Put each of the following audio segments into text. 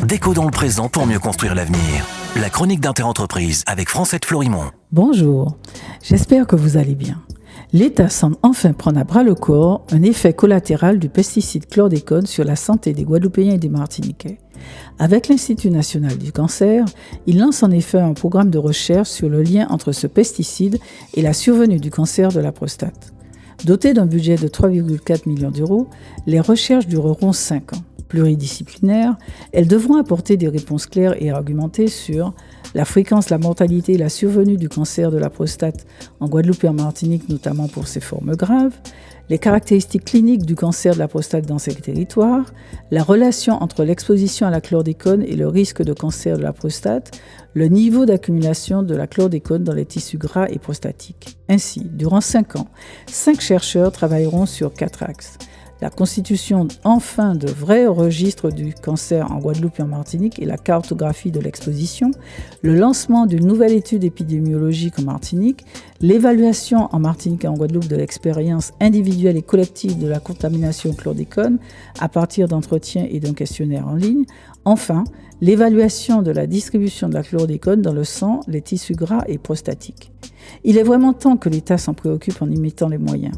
Déco dans le présent pour mieux construire l'avenir. La chronique d'Interentreprise avec Francette Florimond. Bonjour, j'espère que vous allez bien. L'État semble enfin prendre à bras le corps un effet collatéral du pesticide chlordécone sur la santé des Guadeloupéens et des Martiniquais. Avec l'Institut national du cancer, il lance en effet un programme de recherche sur le lien entre ce pesticide et la survenue du cancer de la prostate. Doté d'un budget de 3,4 millions d'euros, les recherches dureront 5 ans. Pluridisciplinaires, elles devront apporter des réponses claires et argumentées sur la fréquence, la mortalité et la survenue du cancer de la prostate en Guadeloupe et en Martinique, notamment pour ses formes graves, les caractéristiques cliniques du cancer de la prostate dans ces territoires, la relation entre l'exposition à la chlordécone et le risque de cancer de la prostate, le niveau d'accumulation de la chlordécone dans les tissus gras et prostatiques. Ainsi, durant 5 ans, 5 chercheurs travailleront sur 4 axes. La constitution enfin de vrais registres du cancer en Guadeloupe et en Martinique et la cartographie de l'exposition, le lancement d'une nouvelle étude épidémiologique en Martinique, l'évaluation en Martinique et en Guadeloupe de l'expérience individuelle et collective de la contamination au chlordécone à partir d'entretiens et d'un questionnaire en ligne, enfin, l'évaluation de la distribution de la chlordécone dans le sang, les tissus gras et prostatiques. Il est vraiment temps que l'État s'en préoccupe en y mettant les moyens.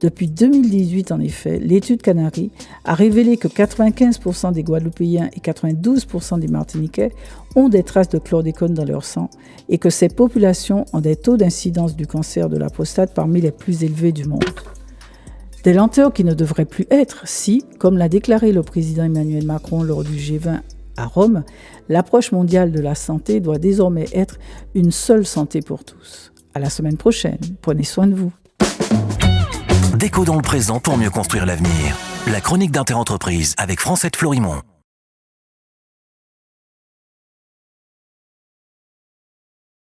Depuis 2018, en effet, l'étude Canary a révélé que 95% des Guadeloupéens et 92% des Martiniquais ont des traces de chlordécone dans leur sang et que ces populations ont des taux d'incidence du cancer de la prostate parmi les plus élevés du monde. Des lenteurs qui ne devraient plus être si, comme l'a déclaré le président Emmanuel Macron lors du G20 à Rome, l'approche mondiale de la santé doit désormais être une seule santé pour tous. À la semaine prochaine, prenez soin de vous. Déco dans le présent pour mieux construire l'avenir. La chronique d'Interentreprise avec Francette Florimond.